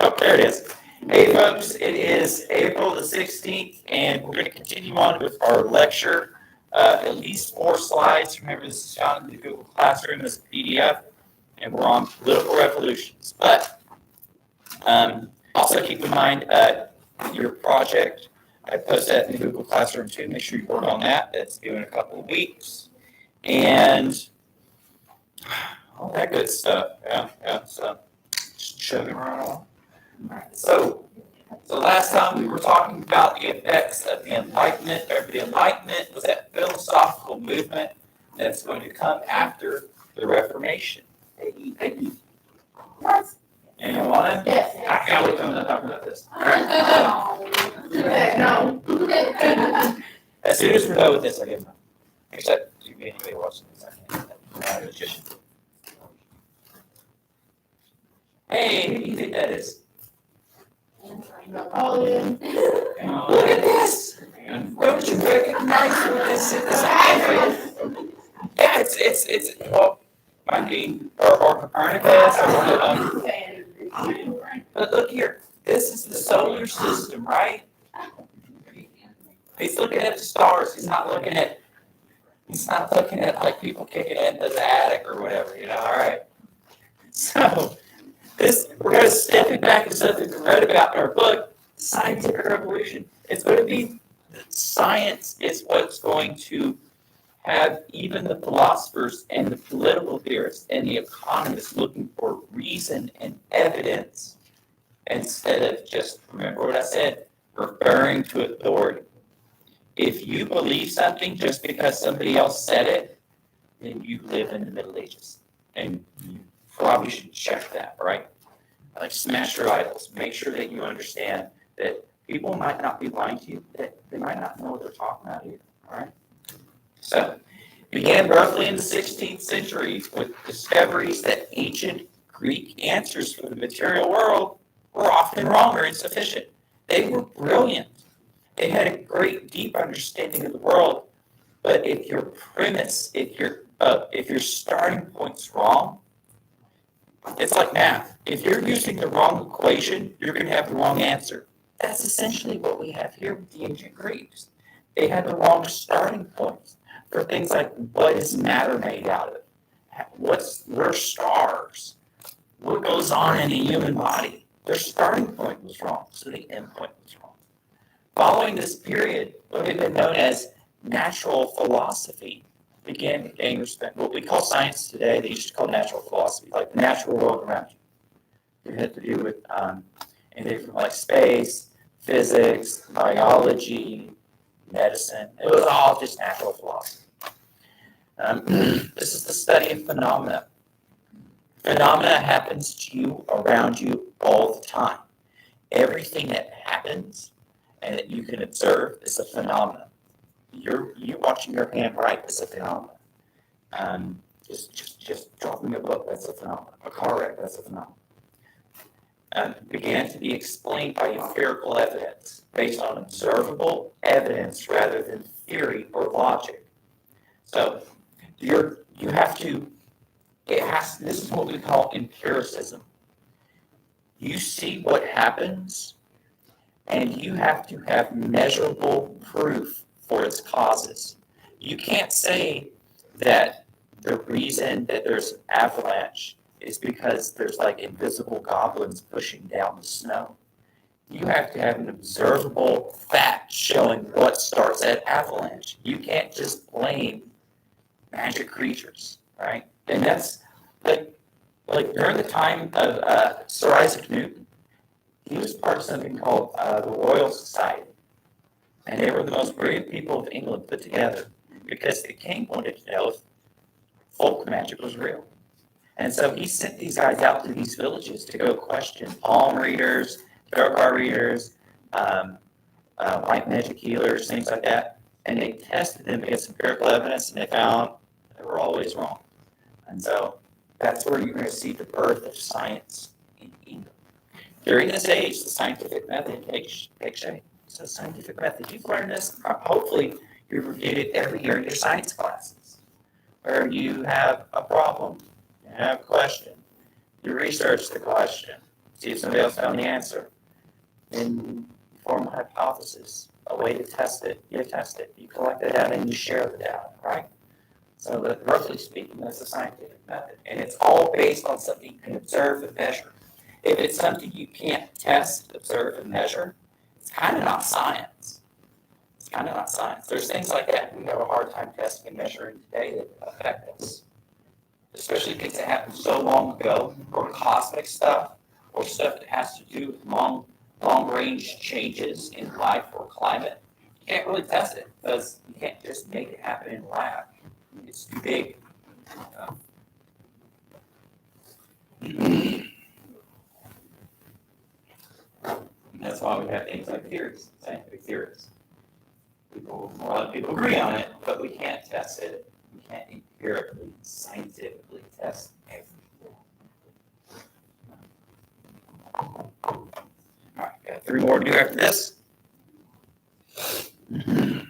Oh, there it is. Hey, folks, it is April the 16th, and we're going to continue on with our lecture. At least 4 slides. Remember, this is found in the Google Classroom as a PDF, and we're on political revolutions. But also keep in mind your project. I post that in the Google Classroom too. Make sure you work on that. That's due in a couple of weeks. And all that good stuff. Yeah. So just chugging right on. So last time we were talking about the effects of the Enlightenment. Remember, the Enlightenment was that philosophical movement that's going to come after the Reformation. Thank you. And you want to? Yes. I can't wait till I'm talking about this. No. As soon as we're done with this, I give them. Except you anybody watching this, I can't. Hey, who do you think that is? Napoleon. Look at this! Don't you recognize what this is? Yeah, it's well, might be or Copernicus or but look here, this is the solar system, right? He's looking at the stars. He's not looking at like people kicking into the attic or whatever, all right. So we're going to step it back to something we read about in our book, Scientific Revolution. It's going to be that science is what's going to have even the philosophers and the political theorists and the economists looking for reason and evidence instead of just, remember what I said, referring to authority. If you believe something just because somebody else said it, then you live in the Middle Ages. And you probably should check that, right? Like smash your idols. Make sure that you understand that people might not be lying to you, that they might not know what they're talking about either, all right? So, it began roughly in the 16th century with discoveries that ancient Greek answers for the material world were often wrong or insufficient. They were brilliant. They had a great, deep understanding of the world, but if your premise, if your starting point's wrong, it's like math. If you're using the wrong equation, you're going to have the wrong answer. That's essentially what we have here with the ancient Greeks. They had the wrong starting points for things like what is matter made out of? What are stars? What goes on in a human body? Their starting point was wrong, so the end point was wrong. Following this period, what had been known as natural philosophy began to gain respect. What we call science today, they used to call natural philosophy, like the natural world around you. It had to do with anything from like space, physics, biology, medicine. It was all just natural philosophy. This is the study of phenomena. Phenomena happens to you, around you, all the time. Everything that happens and that you can observe is a phenomenon. You watching your hand write is a phenomenon. Just dropping a book, that's a phenomenon. A car wreck, that's a phenomenon. Began to be explained by empirical evidence based on observable evidence rather than theory or logic. So this is what we call empiricism. You see what happens, and you have to have measurable proof for its causes. You can't say that the reason that there's an avalanche is because there's like invisible goblins pushing down the snow. You have to have an observable fact showing what starts that avalanche. You can't just blame magic creatures, right? And that's like during the time of Sir Isaac Newton, he was part of something called the Royal Society. And they were the most brilliant people of England put together because the king wanted to know if folk magic was real. And so he sent these guys out to these villages to go question palm readers, tarot card readers, white magic healers, things like that. And they tested them against empirical evidence, and they found they were always wrong. And so that's where you're going to see the birth of science in England. During this age, the scientific method takes shape. So scientific method, you've learned this. Hopefully, you've reviewed it every year in your science classes, where you have a problem, you have a question, you research the question, See if somebody else found the answer. Then you form a hypothesis, a way to test it. You test it. You collect the data and you share the data, right? So that, roughly speaking, that's the scientific method. And it's all based on something you can observe and measure. If it's something you can't test, observe, and measure, it's kind of not science. It's kind of not science. There's things like that we have a hard time testing and measuring today that affect us. Especially things that happened so long ago, or cosmic stuff, or stuff that has to do with long-range changes in life or climate. You can't really test it because you can't just make it happen in a lab. It's too big. And that's why we have things like theories, scientific theories. A lot of people agree on it, but we can't test it. We can't empirically, scientifically test everything. All right, got 3 more to do after this. And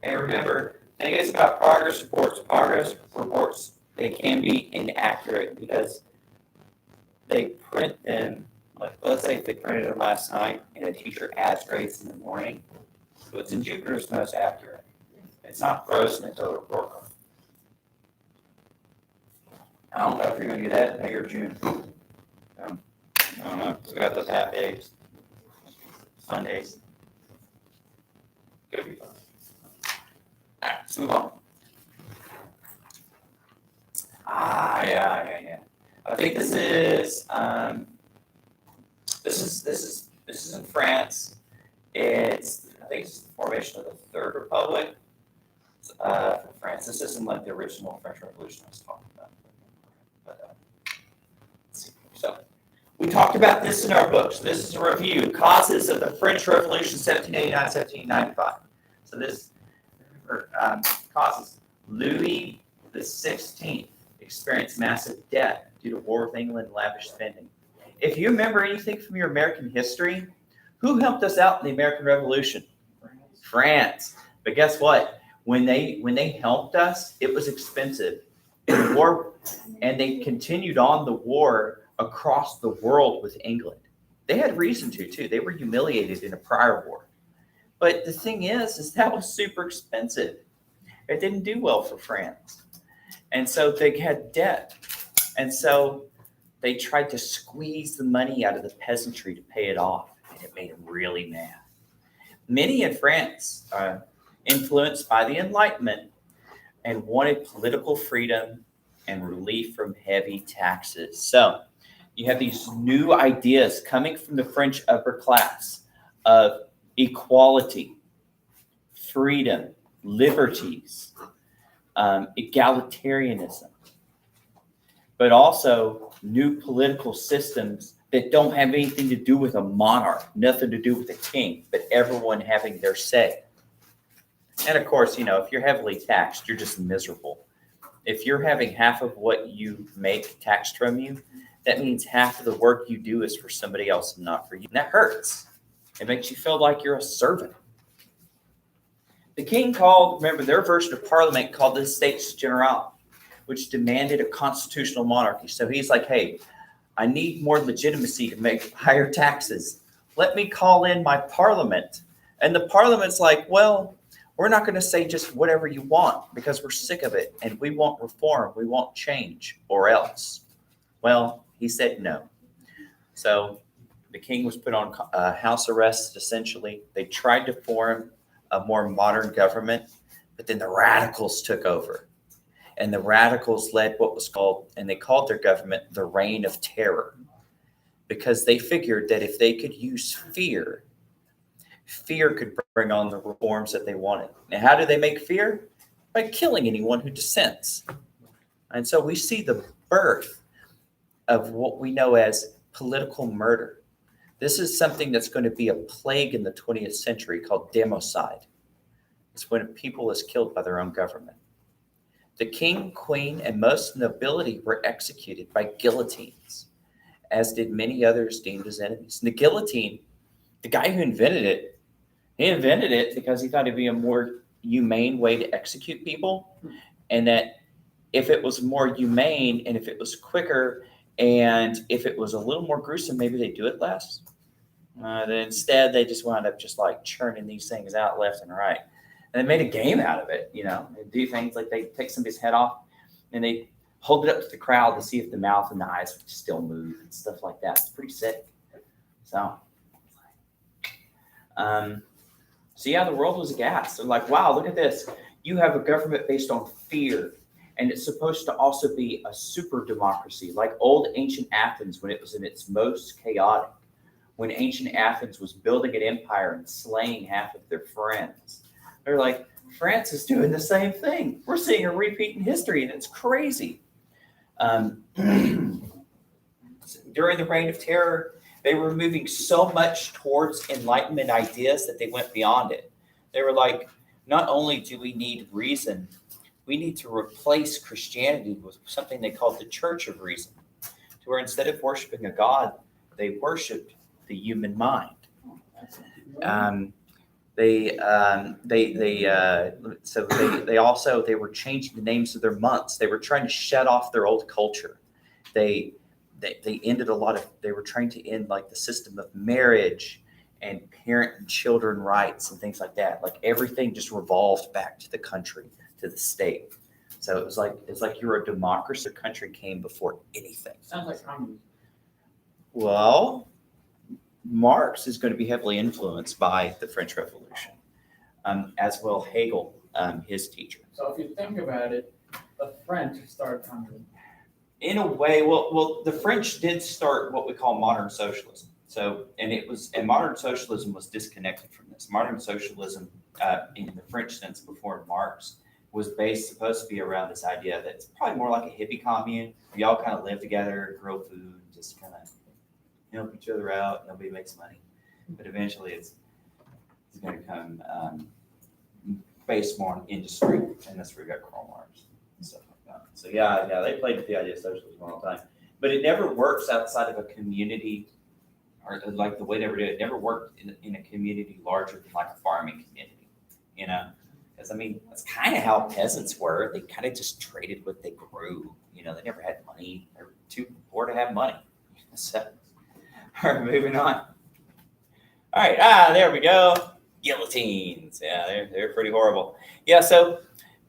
remember, the thing is about progress reports. Progress reports, they can be inaccurate because they print them, like let's say if they printed them last night and a teacher adds grades in the morning, what's in Jupiter is most accurate. It's not frozen until the report comes. I don't know if you're going to get that in May or June. I don't know. We got those half days. Fun days. Could be fun. All right, let's move on. Yeah. I think this is in France. I think it's the formation of the Third Republic. For France, this isn't like the original French Revolution I was talking about. But, let's see. So, we talked about this in our books. This is a review. Causes of the French Revolution, 1789-1795. So this causes Louis the 16th experienced massive debt due to War of England and lavish spending. If you remember anything from your American history, who helped us out in the American Revolution? France. But guess what? When they helped us, it was expensive. The war, and they continued on the war across the world with England. They had reason to, too. They were humiliated in a prior war. But the thing is that was super expensive. It didn't do well for France. And so they had debt. And so they tried to squeeze the money out of the peasantry to pay it off. And it made them really mad. Many in France, influenced by the Enlightenment, and wanted political freedom and relief from heavy taxes. So you have these new ideas coming from the French upper class of equality, freedom, liberties, egalitarianism, but also new political systems that don't have anything to do with a monarch, nothing to do with a king, but everyone having their say. And of course, if you're heavily taxed, you're just miserable. If you're having half of what you make taxed from you, that means half of the work you do is for somebody else and not for you. And that hurts. It makes you feel like you're a servant. The king remember, their version of parliament called the States General, which demanded a constitutional monarchy. So he's like, hey, I need more legitimacy to make higher taxes. Let me call in my parliament. And the parliament's like, well, we're not going to say just whatever you want because we're sick of it and we want reform, we want change, or else. Well, he said no. So the king was put on house arrest, essentially. They tried to form a more modern government, but then the radicals took over. And the radicals led what was called, and they called their government the Reign of Terror, because they figured that if they could use fear could bring on the reforms that they wanted. Now, how do they make fear? By killing anyone who dissents. And so we see the birth of what we know as political murder. This is something that's going to be a plague in the 20th century called democide. It's when people is killed by their own government. The king, queen, and most nobility were executed by guillotines, as did many others deemed as enemies. And the guillotine, the guy who invented it, he invented it because he thought it'd be a more humane way to execute people, and that if it was more humane and if it was quicker And if it was a little more gruesome, maybe they'd do it less. Then instead, they just wound up just like churning these things out left and right. And they made a game out of it, They do things like they take somebody's head off and they hold it up to the crowd to see if the mouth and the eyes would still move and stuff like that. It's pretty sick. So yeah, the world was aghast. They're like, wow, look at this. You have a government based on fear. And it's supposed to also be a super democracy, like old ancient Athens when it was in its most chaotic, when ancient Athens was building an empire and slaying half of their friends. They're like, France is doing the same thing. We're seeing a repeat in history, and it's crazy. During the Reign of Terror, they were moving so much towards Enlightenment ideas that they went beyond it. They were like, not only do we need reason, we need to replace Christianity with something they called the Church of Reason, to where instead of worshiping a God, they worshiped the human mind. They were changing the names of their months. They were trying to shut off their old culture. They ended a lot of. They were trying to end like the system of marriage and parent and children rights and things like that. Like everything just revolved back to the country, to the state. So it's like you're a democracy. The country came before anything. Sounds like communism. Well, Marx is going to be heavily influenced by the French Revolution, as will Hegel, his teacher. So if you think about it, the French started communism. In a way, well, the French did start what we call modern socialism. So, and modern socialism was disconnected from this. Modern socialism, in the French sense, before Marx, was supposed to be around this idea that it's probably more like a hippie commune. We all kind of live together, grow food, just kind of help each other out. Nobody makes money, but eventually it's going to come based more on industry, and that's where we got Karl Marx and stuff like that. So yeah, they played with the idea of socialism all the time, but it never works outside of a community, or like the way they were doing it. It never worked in a community larger than like a farming community, Because that's kind of how peasants were. They kind of just traded what they grew. They never had money. They were too poor to have money. So, all right, moving on. All right, there we go. Guillotines. Yeah, they're pretty horrible. Yeah, so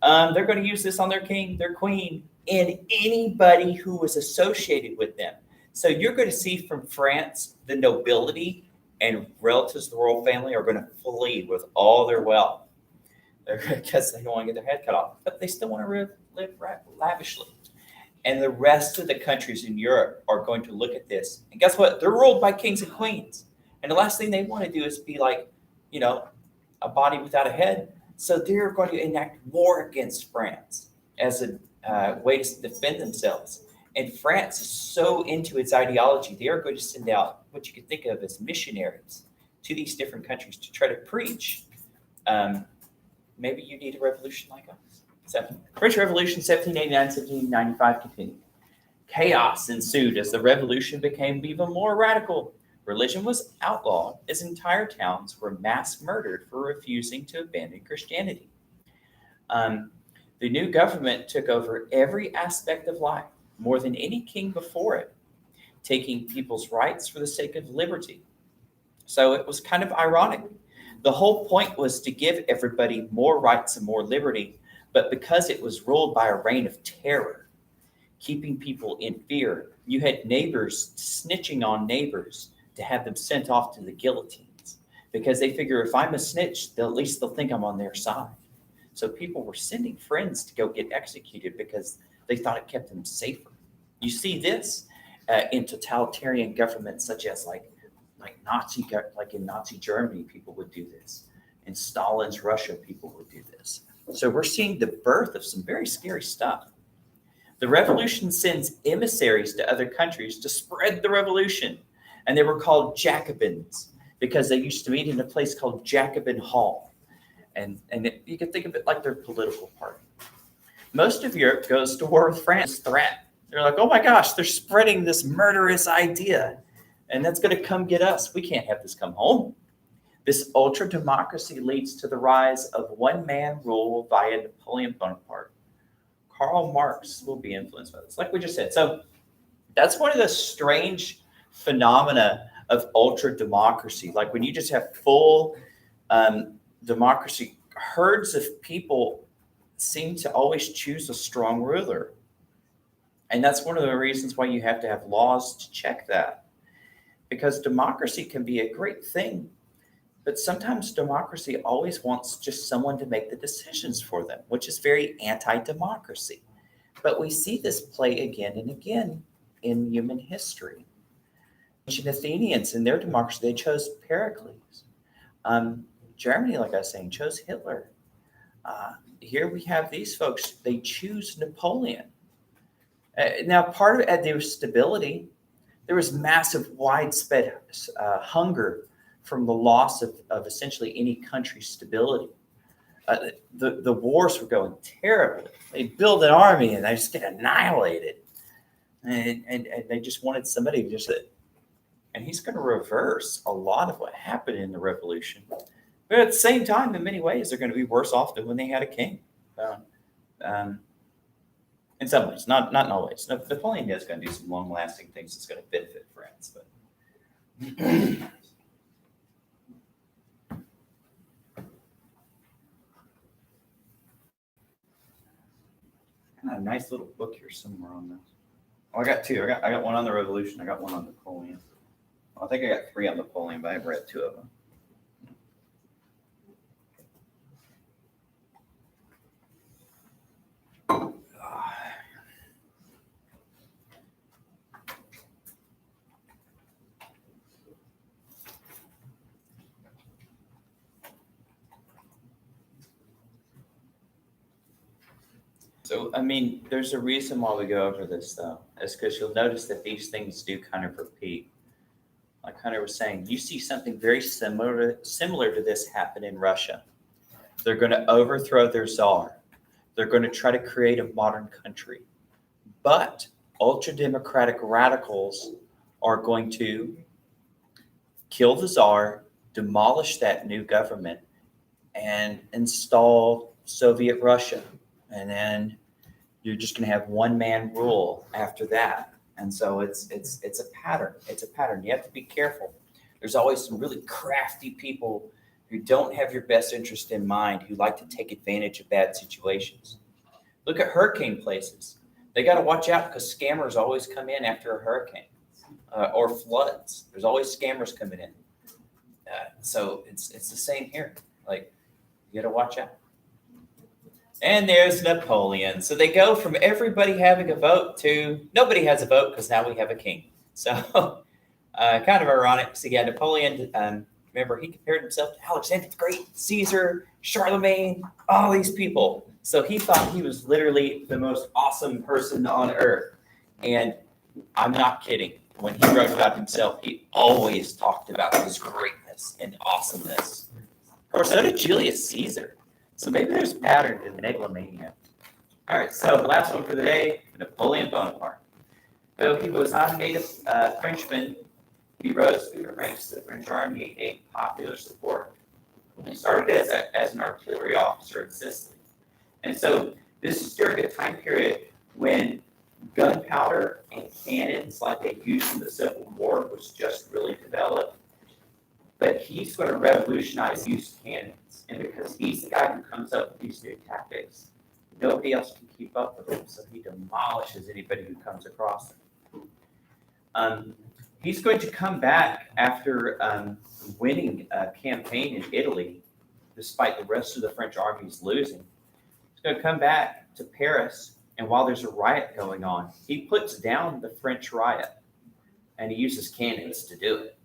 they're going to use this on their king, their queen, and anybody who was associated with them. So you're going to see from France, the nobility and relatives of the royal family are going to flee with all their wealth. Because they don't want to get their head cut off, but they still want to live lavishly. And the rest of the countries in Europe are going to look at this. And guess what? They're ruled by kings and queens. And the last thing they want to do is be like, a body without a head. So they're going to enact war against France as a way to defend themselves. And France is so into its ideology, they are going to send out what you could think of as missionaries to these different countries to try to preach. Maybe you need a revolution like us. So, French Revolution, 1789-1795 continued. Chaos ensued as the revolution became even more radical. Religion was outlawed as entire towns were mass murdered for refusing to abandon Christianity. The new government took over every aspect of life, more than any king before it, taking people's rights for the sake of liberty. So it was kind of ironic. The whole point was to give everybody more rights and more liberty, but because it was ruled by a reign of terror, keeping people in fear, you had neighbors snitching on neighbors to have them sent off to the guillotines, because they figure if I'm a snitch, at least they'll think I'm on their side. So people were sending friends to go get executed because they thought it kept them safer. You see this in totalitarian governments such as like in Nazi Germany, people would do this. In Stalin's Russia, people would do this. So we're seeing the birth of some very scary stuff. The revolution sends emissaries to other countries to spread the revolution. And they were called Jacobins because they used to meet in a place called Jacobin Hall. And you can think of it like their political party. Most of Europe goes to war with France. Threat. They're like, oh my gosh, they're spreading this murderous idea. And that's going to come get us. We can't have this come home. This ultra democracy leads to the rise of one-man rule via Napoleon Bonaparte. Karl Marx will be influenced by this, like we just said. So That's one of the strange phenomena of ultra democracy. Like when you just have full democracy, herds of people seem to always choose a strong ruler. And that's one of the reasons why you have to have laws to check that. Because democracy can be a great thing, but sometimes democracy always wants just someone to make the decisions for them, which is very anti-democracy. But we see this play again and again in human history. Ancient Athenians, in their democracy, they chose Pericles. Germany, like I was saying, chose Hitler. Here we have these folks, they choose Napoleon. Now, part of it, there was stability. There was massive, widespread hunger from the loss of essentially any country's stability. The wars were going terribly. They build an army and they just get annihilated. And they just wanted somebody to just, and he's going to reverse a lot of what happened in the revolution. But at the same time, in many ways, they're going to be worse off than when they had a king. In some ways, not in all ways. Napoleon is going to do some long-lasting things that's going to benefit France. But got a nice little book here somewhere on this. Oh, I got two. I got one on the Revolution. I got one on Napoleon. Well, I think I got three on Napoleon, but I've read two of them. So, I mean, there's a reason why we go over this, though. It's because you'll notice that these things do kind of repeat. Like Hunter was saying, you see something very similar to this happen in Russia. They're going to overthrow their czar. They're going to try to create a modern country. But ultra-democratic radicals are going to kill the czar, demolish that new government, and install Soviet Russia. And then you're just going to have one man rule after that. And so it's a pattern. It's a pattern. You have to be careful. There's always some really crafty people who don't have your best interest in mind, who like to take advantage of bad situations. Look at hurricane places. They got to watch out because scammers always come in after a hurricane or floods. There's always scammers coming in. So it's the same here. Like, you got to watch out. And there's Napoleon. So they go from everybody having a vote to nobody has a vote because now we have a king. So kind of ironic. So yeah, Napoleon, remember, he compared himself to Alexander the Great, Caesar, Charlemagne, all these people. So he thought he was literally the most awesome person on earth. And I'm not kidding. When he wrote about himself, he always talked about his greatness and awesomeness. Or so did Julius Caesar. So maybe there's a pattern in megalomania. All right, so the last one for the day, Napoleon Bonaparte. Though he was not a native Frenchman, he rose through the ranks of the French army, gained popular support. He started as an artillery officer in Sicily. And so this is during a time period when gunpowder and cannons like they used in the Civil War was just really developed. But he's going to revolutionize use of cannons. And because he's the guy who comes up with these new tactics, nobody else can keep up with him. So he demolishes anybody who comes across him. He's going to come back after winning a campaign in Italy, despite the rest of the French armies losing. He's going to come back to Paris, and while there's a riot going on, he puts down the French riot, and he uses cannons to do it.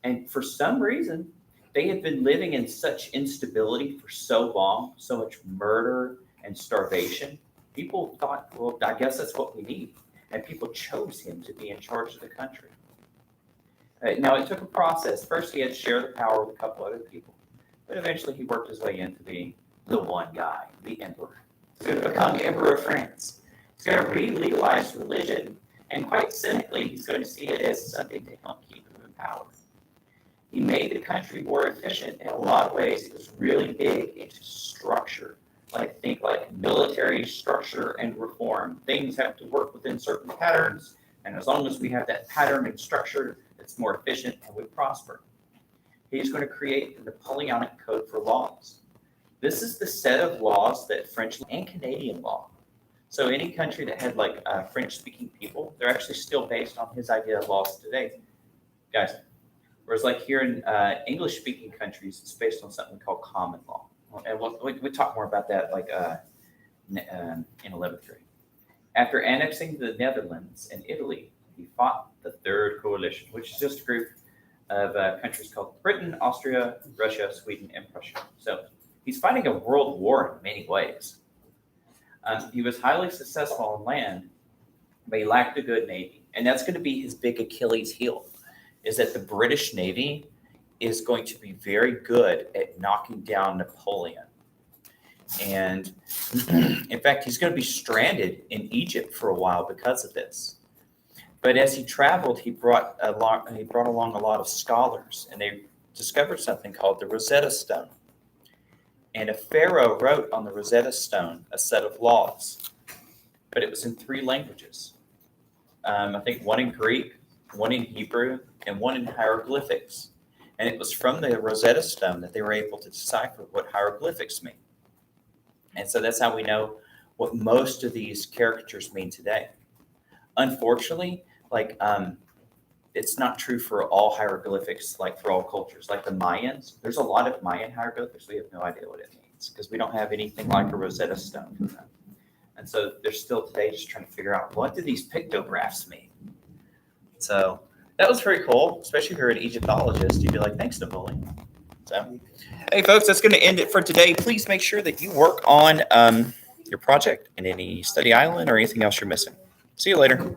And for some reason, they had been living in such instability for so long, so much murder and starvation. People thought, well, I guess that's what we need. And people chose him to be in charge of the country. Now, it took a process. First, he had to share the power with a couple other people. But eventually, he worked his way into being the one guy, the emperor. He's going to become Emperor of France. He's going to re-legalize religion. And quite cynically, he's going to see it as something to help keep him in power. He made the country more efficient in a lot of ways. He was really big into structure, think like military structure and reform. Things have to work within certain patterns. And as long as we have that pattern and structure, it's more efficient and we prosper. He's going to create the Napoleonic Code for Laws. This is the set of laws that French and Canadian law. So any country that had like French-speaking people, they're actually still based on his idea of laws today, guys. Whereas like here in English-speaking countries, it's based on something called common law. And we'll talk more about that like in 11th grade. After annexing the Netherlands and Italy, he fought the Third Coalition, which is just a group of countries called Britain, Austria, Russia, Sweden, and Prussia. So he's fighting a world war in many ways. He was highly successful on land, but he lacked a good navy. And that's going to be his big Achilles heel, is that the British Navy is going to be very good at knocking down Napoleon. And in fact, he's going to be stranded in Egypt for a while because of this. But as he traveled, he brought along a lot of scholars, and they discovered something called the Rosetta Stone. And a pharaoh wrote on the Rosetta Stone a set of laws, but it was in 3 languages. I think one in Greek, one in Hebrew, and one in hieroglyphics. And it was from the Rosetta Stone that they were able to decipher what hieroglyphics mean. And so that's how we know what most of these caricatures mean today. Unfortunately, it's not true for all hieroglyphics, like for all cultures. Like the Mayans, there's a lot of Mayan hieroglyphics. We have no idea what it means because we don't have anything like a Rosetta Stone from them. And so they're still today just trying to figure out, what do these pictographs mean? So that was very cool, especially if you're an Egyptologist. You'd be like, thanks, Napoleon. So, hey, folks, that's going to end it for today. Please make sure that you work on your project in any study island or anything else you're missing. See you later.